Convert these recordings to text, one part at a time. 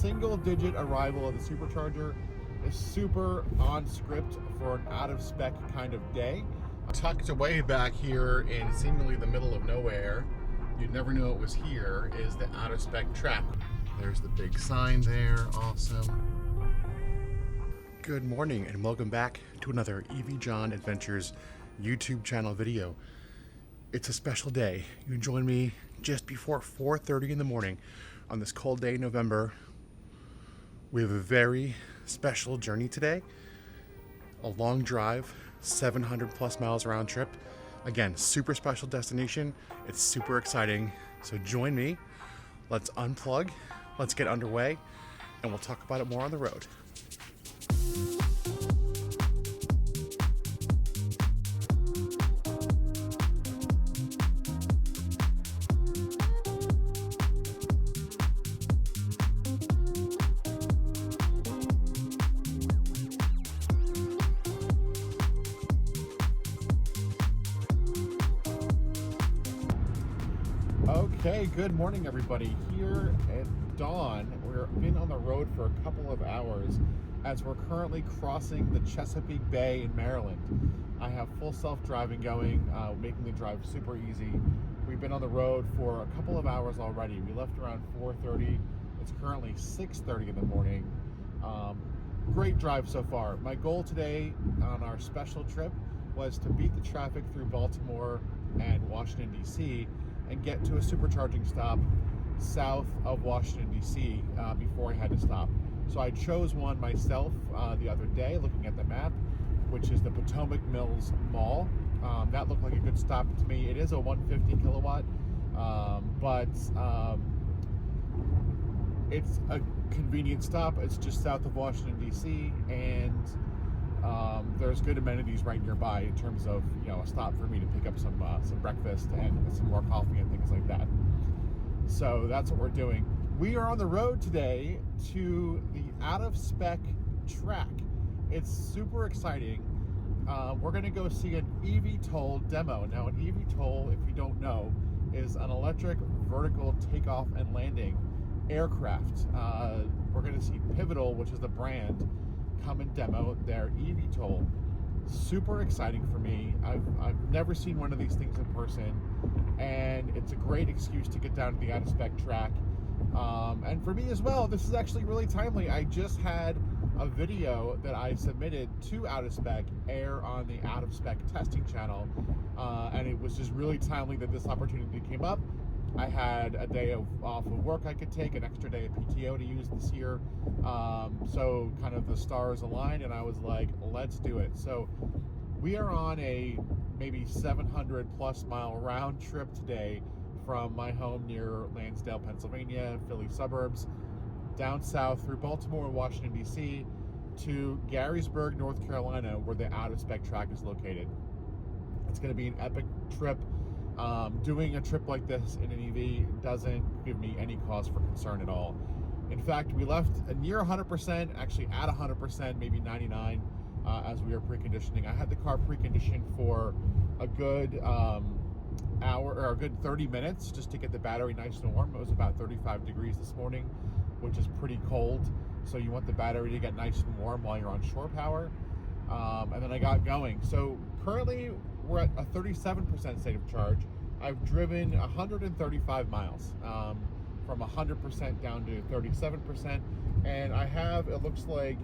single-digit arrival of the Supercharger is super on script for an out-of-spec kind of day. Tucked away back here in seemingly the middle of nowhere, you'd never know it was here, is the out-of-spec track. There's the big sign there, awesome. Good morning and welcome back to another EV John Adventures YouTube channel video. It's a special day. You join me just before 4:30 in the morning on this cold day in November. We have a very special journey today. A long drive, 700 plus miles round trip. Again, super special destination. It's super exciting. So join me. Let's unplug, let's get underway, and we'll talk about it more on the road. Okay, good morning everybody. Here at dawn, we've been on the road for a couple of hours as we're currently crossing the Chesapeake Bay in Maryland. I have full self-driving going, making the drive super easy. We've been on the road for a couple of hours already. We left around 4:30. It's currently 6:30 in the morning. Great drive so far. My goal today on our special trip was to beat the traffic through Baltimore and Washington D.C. and get to a supercharging stop south of Washington D.C. Before I had to stop. So I chose one myself the other day, looking at the map, which is the Potomac Mills Mall. That looked like a good stop to me. It is a 150 kilowatt, but it's a convenient stop. It's just south of Washington D.C. and there's good amenities right nearby in terms of, you know, a stop for me to pick up some breakfast and some more coffee and things like that. So that's what we're doing. We are on the road today to the Out of Spec track. It's super exciting. We're going to go see an eVTOL demo. Now, an eVTOL, if you don't know, is an electric vertical takeoff and landing aircraft. We're going to see Pivotal, which is the brand, come and demo their eVTOL. Super exciting for me. I've never seen one of these things in person, and it's a great excuse to get down to the Out of Spec track. And for me as well, this is actually really timely. I just had a video that I submitted to Out of Spec air on the Out of Spec testing channel, and it was just really timely that this opportunity came up. I had a day off of work I could take, an extra day of PTO to use this year. So kind of the stars aligned and I was like, let's do it. So we are on a maybe 700 plus mile round trip today from my home near Lansdale, Pennsylvania, Philly suburbs, down south through Baltimore and Washington D.C. to Garysburg, North Carolina, where the Out of Spec track is located. It's going to be an epic trip. Doing a trip like this in an EV doesn't give me any cause for concern at all. In fact, we left near 100%, actually at 100%, maybe 99, as we were preconditioning. I had the car preconditioned for a good hour or a good 30 minutes just to get the battery nice and warm. It was about 35 degrees this morning, which is pretty cold. So you want the battery to get nice and warm while you're on shore power. And then I got going. So currently we're at a 37% state of charge. I've driven 135 miles from 100% down to 37%. And I have, it looks like,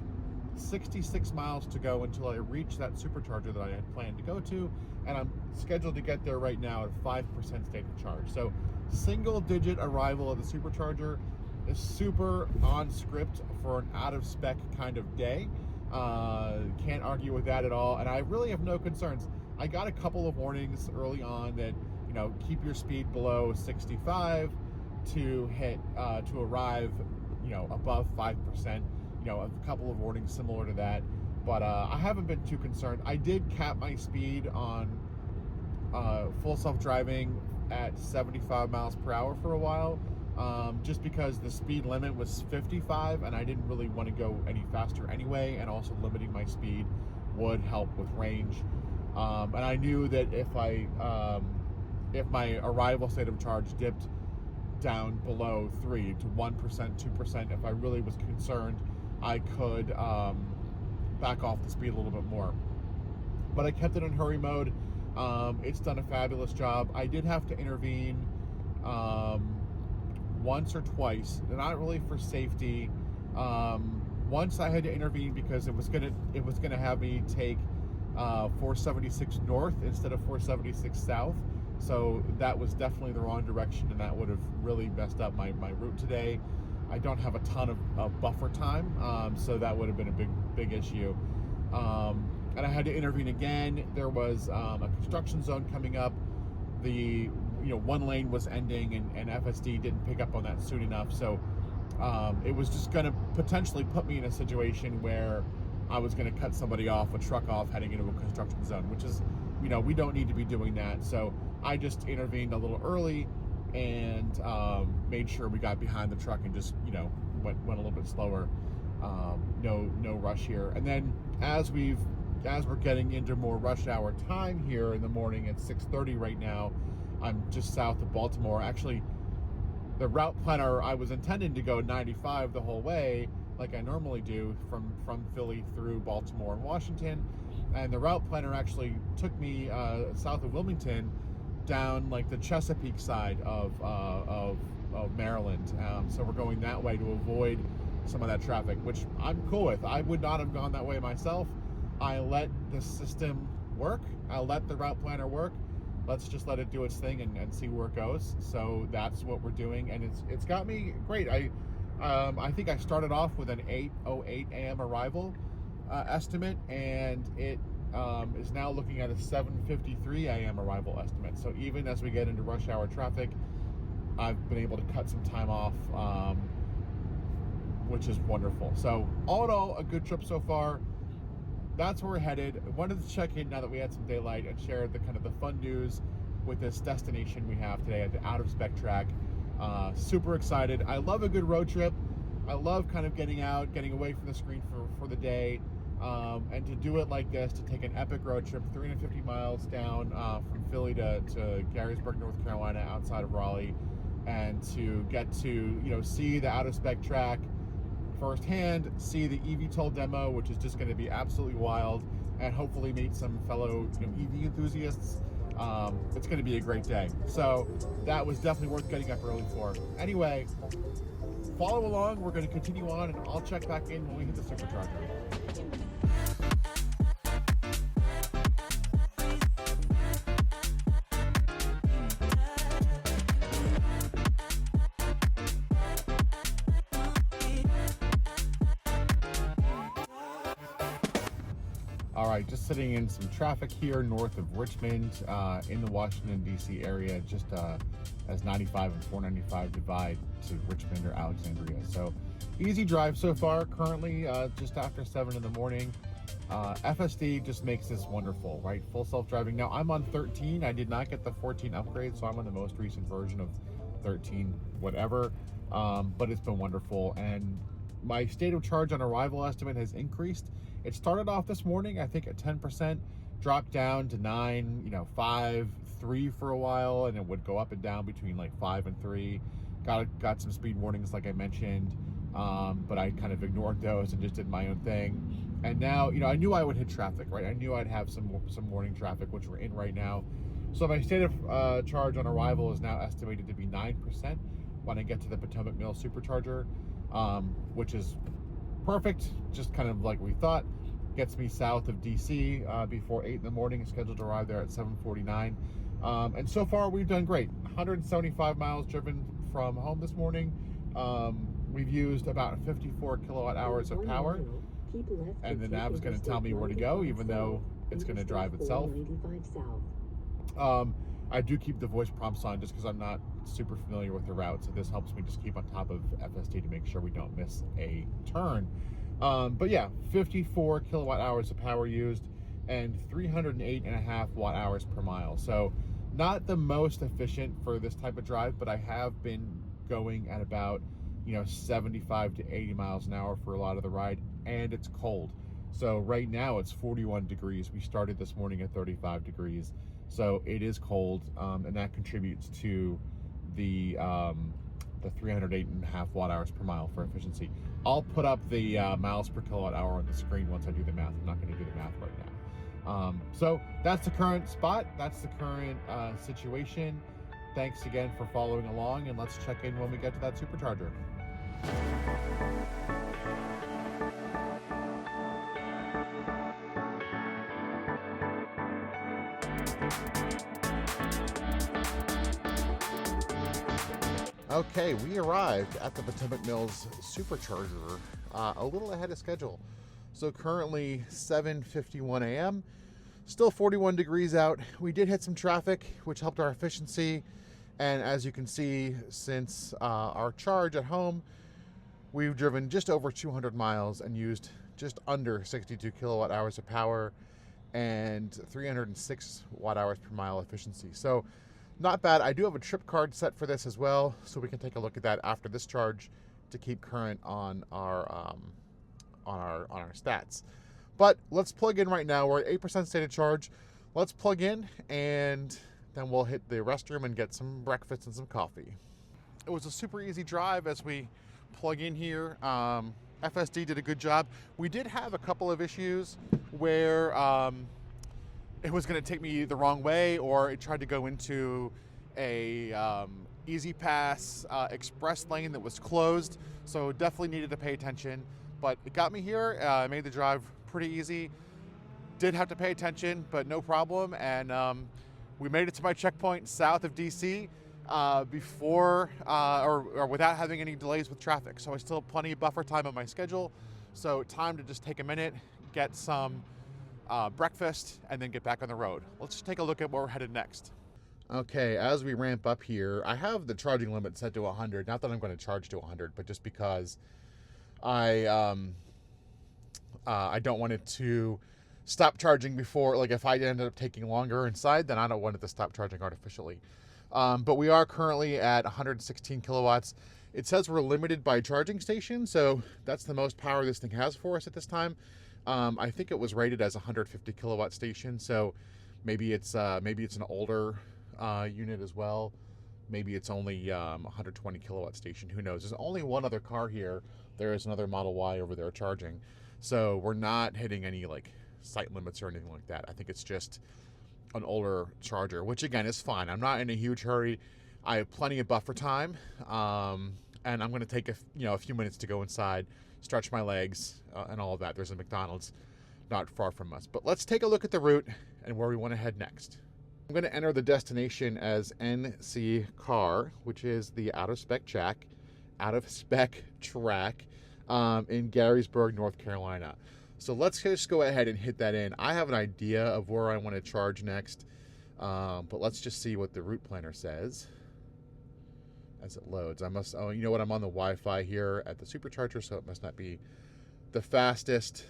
66 miles to go until I reach that supercharger that I had planned to go to. And I'm scheduled to get there right now at 5% state of charge. So single digit arrival of the supercharger is super on script for an out of spec kind of day. Can't argue with that at all, and I really have no concerns. I got a couple of warnings early on that, you know, keep your speed below 65 to hit to arrive, you know, above 5%. You know, a couple of warnings similar to that, but I haven't been too concerned. I did cap my speed on full self-driving at 75 miles per hour for a while, just because the speed limit was 55 and I didn't really want to go any faster anyway, and also limiting my speed would help with range. And I knew that if my arrival state of charge dipped down below 3 to 1%, 2%. If I really was concerned, I could back off the speed a little bit more. But I kept it in hurry mode. It's done a fabulous job. I did have to intervene once or twice, not really for safety. Once I had to intervene because it was gonna have me take 476 north instead of 476 south. So that was definitely the wrong direction, and that would have really messed up my route today. I don't have a ton of buffer time, so that would have been a big issue. And I had to intervene again. There was a construction zone coming up. The one lane was ending, and FSD didn't pick up on that soon enough. So it was just going to potentially put me in a situation where I was going to cut somebody off, a truck off, heading into a construction zone, which is, we don't need to be doing that. So I just intervened a little early and made sure we got behind the truck and just, went a little bit slower. No rush here. And then as we're getting into more rush hour time here in the morning at 6:30 right now, I'm just south of Baltimore. Actually, the route planner, I was intending to go 95 the whole way, like I normally do from Philly through Baltimore and Washington. And the route planner actually took me south of Wilmington down like the Chesapeake side of Maryland. So we're going that way to avoid some of that traffic, which I'm cool with. I would not have gone that way myself. I let the system work. I let the route planner work. Let's just let it do its thing and see where it goes. So that's what we're doing, and it's got me great. I think I started off with an 8:08 a.m. arrival estimate, and it is now looking at a 7:53 a.m. arrival estimate. So even as we get into rush hour traffic, I've been able to cut some time off, which is wonderful. So all in all, a good trip so far. That's where we're headed. Wanted to check in now that we had some daylight and share the kind of the fun news with this destination we have today at the Out of Spec track. Super excited. I love a good road trip. I love kind of getting out, getting away from the screen for the day, and to do it like this, to take an epic road trip, 350 miles down from Philly to Garysburg, North Carolina, outside of Raleigh, and to get to see the Out of Spec track firsthand, see the eVTOL demo, which is just going to be absolutely wild, and hopefully meet some fellow EV enthusiasts. It's going to be a great day. So that was definitely worth getting up early for. Anyway, follow along. We're going to continue on, and I'll check back in when we hit the Supercharger. All right, just sitting in some traffic here north of Richmond in the Washington, D.C. area, just as 95 and 495 divide to Richmond or Alexandria. So easy drive so far, currently just after 7 in the morning. FSD just makes this wonderful, right? Full self-driving. Now I'm on 13. I did not get the 14 upgrade, so I'm on the most recent version of 13 whatever, but it's been wonderful. And my state of charge on arrival estimate has increased. It started off this morning, I think, at 10%, dropped down to 9, 5, 3 for a while, and it would go up and down between like 5 and 3. Got some speed warnings, like I mentioned, but I kind of ignored those and just did my own thing. And now, I knew I would hit traffic, right? I knew I'd have some morning traffic, which we're in right now. So my state of charge on arrival is now estimated to be 9% when I get to the Potomac Mill Supercharger, which is perfect, just kind of like we thought. Gets me south of DC before 8 in the morning. Scheduled to arrive there at 7:49. And so far we've done great. 175 miles driven from home this morning. We've used about 54 kilowatt hours of power, and the nav is going to tell me where to go, even though it's going to drive itself. I do keep the voice prompts on just because I'm not super familiar with the route, so this helps me just keep on top of FSD to make sure we don't miss a turn. But yeah, 54 kilowatt hours of power used and 308.5 watt hours per mile. So not the most efficient for this type of drive, but I have been going at about 75 to 80 miles an hour for a lot of the ride, and it's cold. So right now it's 41 degrees. We started this morning at 35 degrees. So it is cold, and that contributes to the the 308.5 watt-hours per mile for efficiency. I'll put up the miles per kilowatt hour on the screen once I do the math. I'm not going to do the math right now. So that's the current spot. That's the current situation. Thanks again for following along, and let's check in when we get to that supercharger. Okay, we arrived at the Potomac Mills Supercharger a little ahead of schedule. So currently 7:51 a.m. Still 41 degrees out. We did hit some traffic, which helped our efficiency. And as you can see, since our charge at home, we've driven just over 200 miles and used just under 62 kilowatt hours of power and 306 watt hours per mile efficiency. So not bad. I do have a trip card set for this as well, so we can take a look at that after this charge to keep current on our stats. But let's plug in right now. We're at 8% state of charge. Let's plug in, and then we'll hit the restroom and get some breakfast and some coffee. It was a super easy drive as we plug in here. FSD did a good job. We did have a couple of issues where it was going to take me the wrong way, or it tried to go into a easy pass express lane that was closed. So definitely needed to pay attention. But it got me here. Made the drive pretty easy. Did have to pay attention, but no problem. And we made it to my checkpoint south of DC before or without having any delays with traffic. So I still have plenty of buffer time on my schedule. So time to just take a minute, get some breakfast, and then get back on the road. Let's just take a look at where we're headed next. Okay, as we ramp up here, I have the charging limit set to 100. Not that I'm going to charge to 100, but just because I don't want it to stop charging before, like if I ended up taking longer inside, then I don't want it to stop charging artificially. But we are currently at 116 kilowatts. It says we're limited by charging station, so that's the most power this thing has for us at this time. I think it was rated as a 150 kilowatt station, so maybe it's an older unit as well. Maybe it's only 120 kilowatt station. Who knows? There's only one other car here. There is another Model Y over there charging, so we're not hitting any like site limits or anything like that. I think it's just an older charger, which again is fine. I'm not in a huge hurry. I have plenty of buffer time, and I'm going to take a few minutes to go inside, stretch my legs, and all of that. There's a McDonald's not far from us. But let's take a look at the route and where we want to head next. I'm going to enter the destination as NCCAR, which is the Out of Spec track in Garysburg, North Carolina. So let's just go ahead and hit that in. I have an idea of where I want to charge next, but let's just see what the route planner says as it loads. You know what? I'm on the Wi-Fi here at the Supercharger, so it must not be the fastest.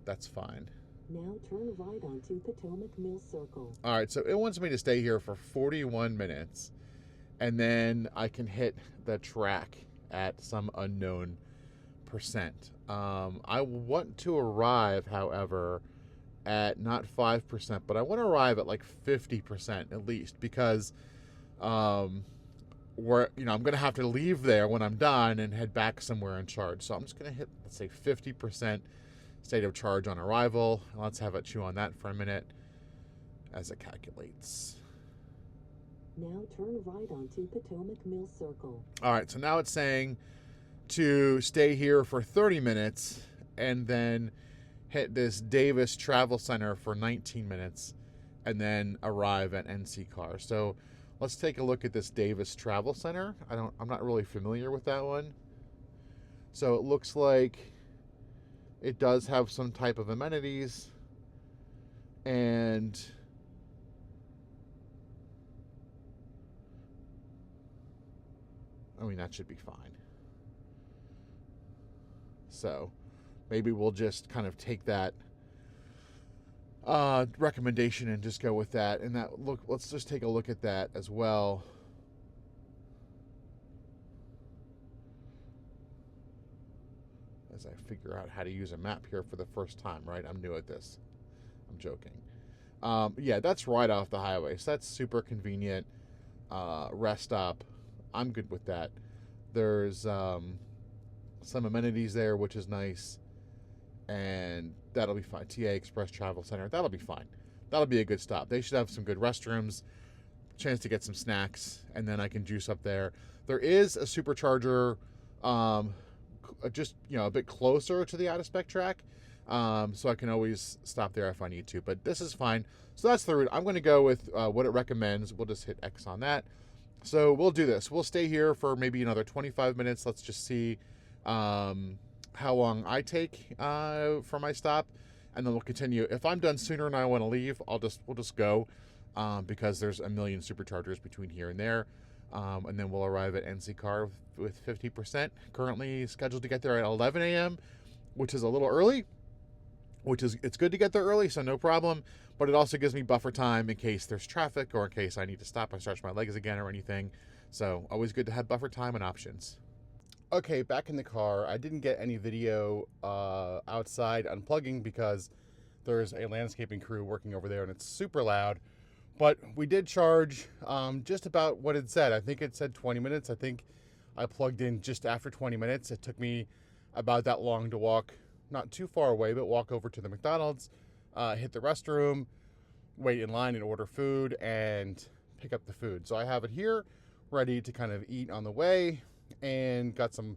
That's fine. Now turn right onto Potomac Mill Circle. All right, so it wants me to stay here for 41 minutes, and then I can hit the track at some unknown percent. I want to arrive, however, at not 5%, but I want to arrive at like 50% at least, because I'm going to have to leave there when I'm done and head back somewhere and charge. So I'm just going to hit, let's say, 50% state of charge on arrival. Let's have it chew on that for a minute as it calculates. Now turn right onto Potomac Mill Circle. All right, so now it's saying to stay here for 30 minutes and then hit this Davis Travel Center for 19 minutes and then arrive at NCCAR. So let's take a look at this Davis Travel Center. I'm not really familiar with that one. So it looks like it does have some type of amenities, and I mean, that should be fine. So maybe we'll just kind of take that recommendation and just go with that. And let's just take a look at that as well. As I figure out how to use a map here for the first time, right? I'm new at this. I'm joking. Yeah, that's right off the highway. So that's super convenient. Rest stop. I'm good with that. There's some amenities there, which is nice, and that'll be fine. TA Express Travel Center, that'll be fine. That'll be a good stop. They should have some good restrooms, chance to get some snacks, and then I can juice up there. There is a Supercharger just a bit closer to the Out of Spec track, so I can always stop there if I need to, but this is fine. So that's the route. I'm going to go with what it recommends. We'll just hit X on that. So we'll do this. We'll stay here for maybe another 25 minutes. Let's just see how long I take for my stop, and then we'll continue. If I'm done sooner and I want to leave, we'll just go, because there's a million Superchargers between here and there. And then we'll arrive at NCCAR with 50%. Currently scheduled to get there at 11 a.m., which is a little early, it's good to get there early, so no problem. But it also gives me buffer time in case there's traffic or in case I need to stop and stretch my legs again or anything. So always good to have buffer time and options. Okay, back in the car. I didn't get any video outside unplugging because there's a landscaping crew working over there and it's super loud. But we did charge just about what it said. I think it said 20 minutes. I think I plugged in just after 20 minutes. It took me about that long to walk, not too far away, but walk over to the McDonald's, hit the restroom, wait in line and order food, and pick up the food. So I have it here ready to kind of eat on the way, and got some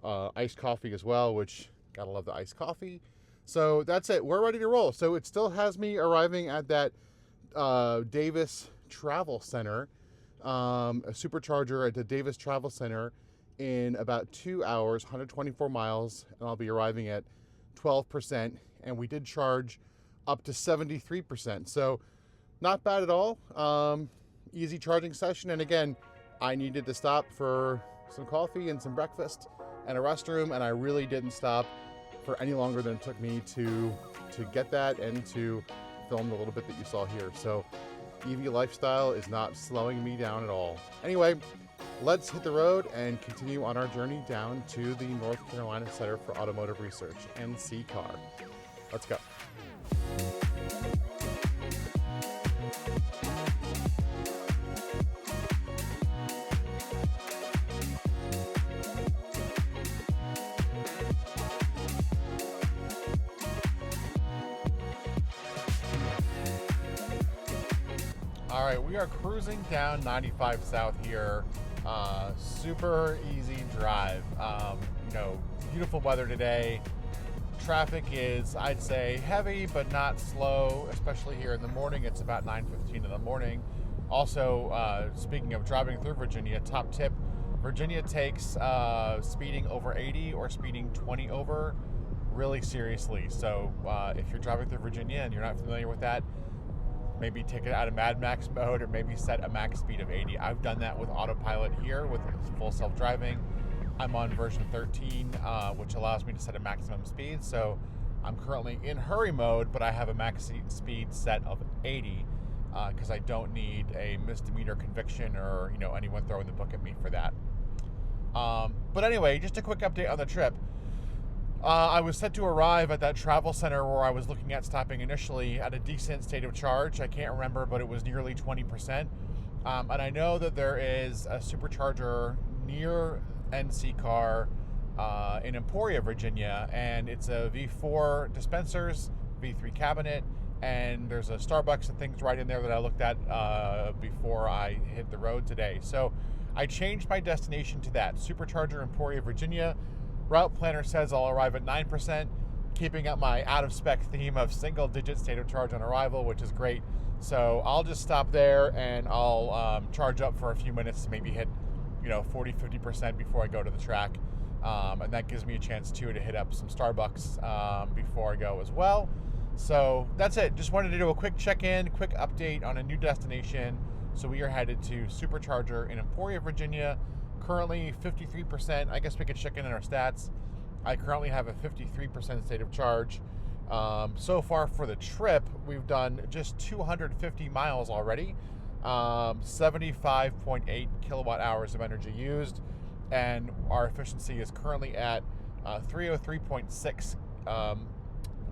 iced coffee as well, which gotta love the iced coffee. So that's it. We're ready to roll. So it still has me arriving at that Davis Travel Center, a Supercharger at the Davis Travel Center in about 2 hours, 124 miles, and I'll be arriving at 12%, and we did charge up to 73%, so not bad at all. Easy charging session, and again, I needed to stop for some coffee and some breakfast and a restroom, and I really didn't stop for any longer than it took me to get that and to film the little bit that you saw here. So EV lifestyle is not slowing me down at all. Anyway, let's hit the road and continue on our journey down to the North Carolina Center for Automotive Research, NCCAR. Let's go. All right, we are cruising down 95 South here. Super easy drive. Beautiful weather today. Traffic is, I'd say, heavy but not slow, especially here in the morning. It's about 9:15 in the morning. Also, speaking of driving through Virginia, top tip, Virginia takes speeding over 80 or speeding 20 over really seriously. So if you're driving through Virginia and you're not familiar with that, maybe take it out of Mad Max mode or maybe set a max speed of 80. I've done that with autopilot here with full self-driving. I'm on version 13, which allows me to set a maximum speed. So I'm currently in hurry mode, but I have a max speed set of 80 because I don't need a misdemeanor conviction or anyone throwing the book at me for that. But anyway, just a quick update on the trip. I was set to arrive at that travel center where I was looking at stopping initially at a decent state of charge. I can't remember, but it was nearly 20%. And I know that there is a Supercharger near NCCAR in Emporia, Virginia, and it's a V4 dispensers, V3 cabinet, and there's a Starbucks and things right in there that I looked at before I hit the road today. So I changed my destination to that, Supercharger, Emporia, Virginia. Route planner says I'll arrive at 9%, keeping up my out of spec theme of single digit state of charge on arrival, which is great. So I'll just stop there and I'll charge up for a few minutes to maybe hit 40-50% before I go to the track. And that gives me a chance too to hit up some Starbucks before I go as well. So that's it. Just wanted to do a quick check-in, quick update on a new destination. So we are headed to Supercharger in Emporia, Virginia. Currently 53%. I guess we could check in our stats. I currently have a 53% state of charge. So far for the trip, we've done just 250 miles already. 75.8 kilowatt hours of energy used, and our efficiency is currently at 303.6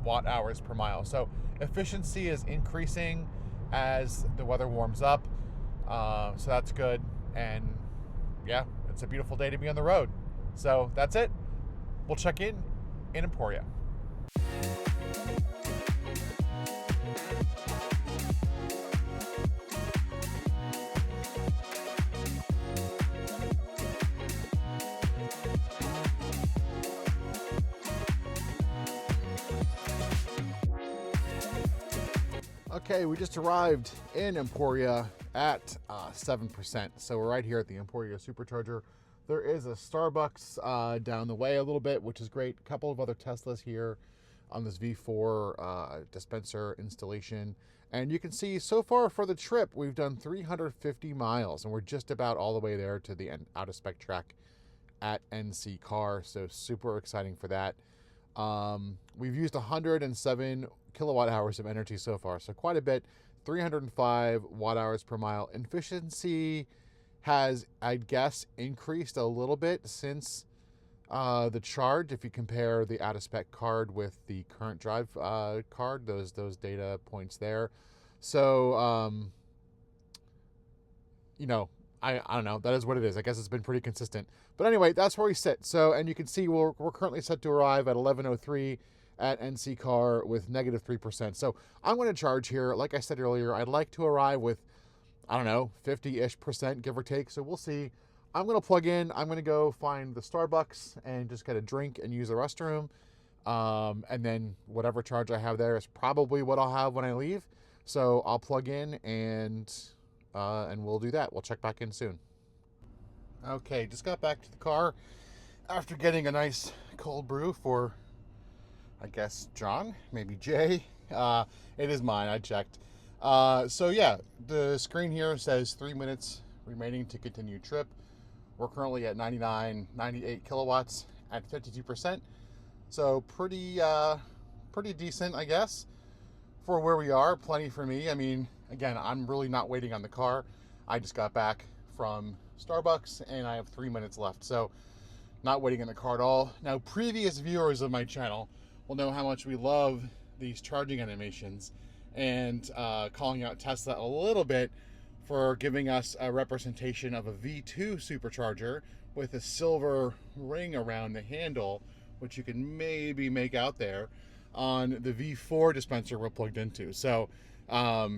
watt hours per mile. So efficiency is increasing as the weather warms up. So that's good. And yeah, it's a beautiful day to be on the road. So that's it. We'll check in Emporia. Okay, we just arrived in Emporia at 7%. So we're right here at the Emporia Supercharger. There is a Starbucks down the way a little bit, which is great. A couple of other Teslas here on this V4 dispenser installation. And you can see so far for the trip, we've done 350 miles, and we're just about all the way there to the Out of Spec track at NCCAR. So super exciting for that. We've used 107 kilowatt hours of energy so far, so quite a bit. 305 watt hours per mile. Efficiency has, I guess, increased a little bit since the charge. If you compare the Out of Spec card with the current drive card, those data points there. So you know, I don't know, that is what it is. I guess it's been pretty consistent. But anyway, that's where we sit. So, and you can see we're currently set to arrive at 11:03 at NCCAR with -3%. So I'm going to charge here. Like I said earlier, I'd like to arrive with, I don't know, 50-ish%, give or take. So we'll see. I'm going to plug in. I'm going to go find the Starbucks and just get a drink and use the restroom. And then whatever charge I have there is probably what I'll have when I leave. So I'll plug in and we'll do that. We'll check back in soon. Okay, just got back to the car after getting a nice cold brew for, I guess, John, maybe Jay. It is mine, I checked. So yeah, the screen here says 3 minutes remaining to continue trip. We're currently at 98 kilowatts at 52%. So pretty decent, I guess, for where we are. Plenty for me. I mean, again, I'm really not waiting on the car. I just got back from Starbucks and I have 3 minutes left. So not waiting in the car at all. Now, previous viewers of my channel will know how much we love these charging animations, and calling out Tesla a little bit for giving us a representation of a V2 supercharger with a silver ring around the handle, which you can maybe make out there on the V4 dispenser we're plugged into. So I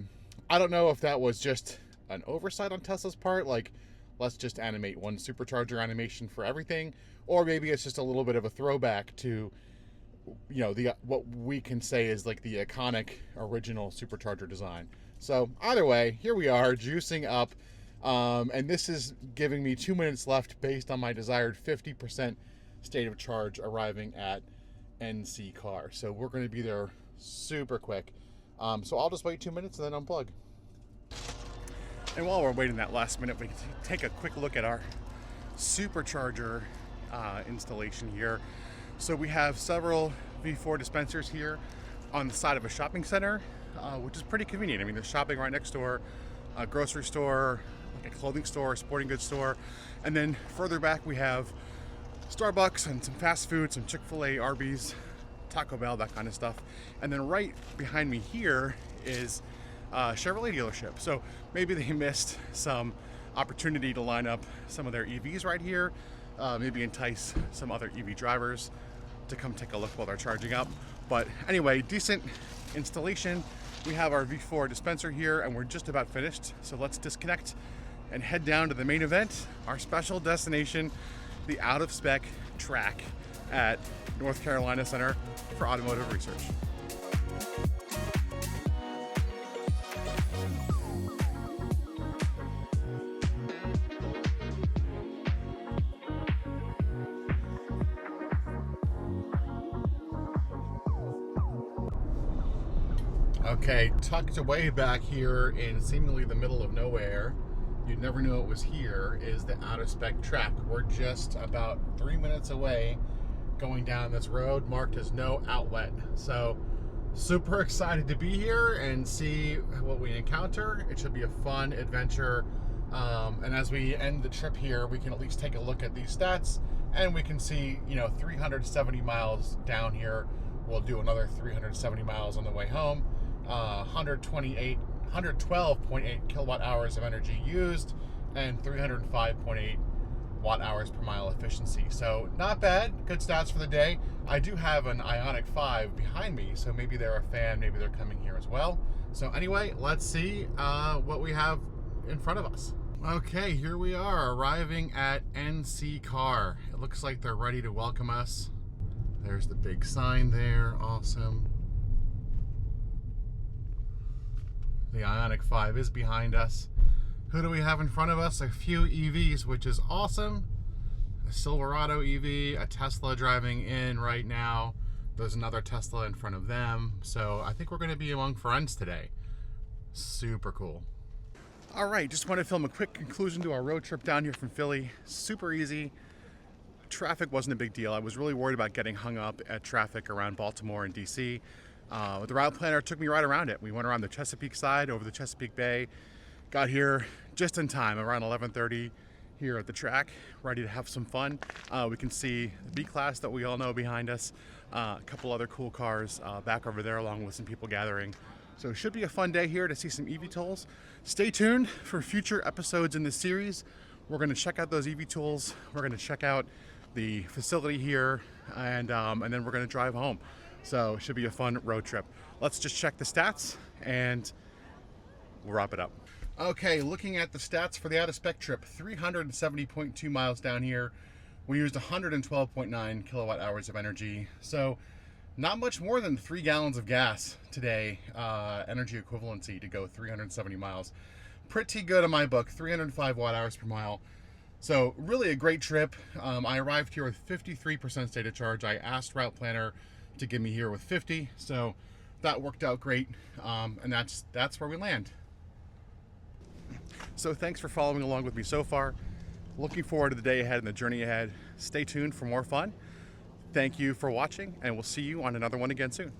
don't know if that was just an oversight on Tesla's part, like let's just animate one supercharger animation for everything, or maybe it's just a little bit of a throwback to, you know, the what we can say is like the iconic original supercharger design. So either way, here we are juicing up, and this is giving me 2 minutes left based on my desired 50% state of charge arriving at NCCAR. So we're going to be there super quick. So I'll just wait 2 minutes and then unplug. And while we're waiting that last minute, we can take a quick look at our Supercharger installation here. So we have several V4 dispensers here on the side of a shopping center, which is pretty convenient. I mean, there's shopping right next door, a grocery store, like a clothing store, a sporting goods store. And then further back we have Starbucks and some fast food, some Chick-fil-A, Arby's, Taco Bell, that kind of stuff. And then right behind me here is a Chevrolet dealership. So maybe they missed some opportunity to line up some of their EVs right here, maybe entice some other EV drivers to come take a look while they're charging up. But anyway, decent installation. We have our V4 dispenser here and we're just about finished. So let's disconnect and head down to the main event, our special destination, the Out of Spec track at North Carolina Center for Automotive Research. Okay, tucked away back here in seemingly the middle of nowhere, you'd never know it was here, is the Out of Spec track. We're just about 3 minutes away going down this road marked as no outlet. So super excited to be here and see what we encounter. It should be a fun adventure. And as we end the trip here, we can at least take a look at these stats and we can see, you know, 370 miles down here. We'll do another 370 miles on the way home. 112.8 kilowatt hours of energy used and 305.8 watt-hours per mile efficiency. So not bad, good stats for the day. I do have an Ioniq 5 behind me, so maybe they're a fan, maybe they're coming here as well. So anyway, let's see what we have in front of us. Okay, here we are, arriving at NCCAR. It looks like they're ready to welcome us. There's the big sign there, awesome. The Ioniq 5 is behind us. Who do we have in front of us? A few EVs, which is awesome. A Silverado EV, a Tesla driving in right now. There's another Tesla in front of them. So I think we're going to be among friends today. Super cool. All right, just want to film a quick conclusion to our road trip down here from Philly. Super easy. Traffic wasn't a big deal. I was really worried about getting hung up at traffic around Baltimore and D.C. The route planner took me right around it. We went around the Chesapeake side, over the Chesapeake Bay. Got here just in time, around 11:30 here at the track, ready to have some fun. We can see the B-Class that we all know behind us. A couple other cool cars back over there, along with some people gathering. So it should be a fun day here to see some eVTOLs. Stay tuned for future episodes in this series. We're going to check out those eVTOLs. We're going to check out the facility here, and then we're going to drive home. So it should be a fun road trip. Let's just check the stats and we'll wrap it up. Okay, looking at the stats for the Out of Spec trip, 370.2 miles down here. We used 112.9 kilowatt hours of energy. So not much more than 3 gallons of gas today, energy equivalency to go 370 miles. Pretty good in my book, 305 watt hours per mile. So really a great trip. I arrived here with 53% state of charge. I asked route planner to give me here with 50, so that worked out great. And that's where we land. So thanks for following along with me so far. Looking forward to the day ahead and the journey ahead. Stay tuned for more fun. Thank you for watching, and we'll see you on another one again soon.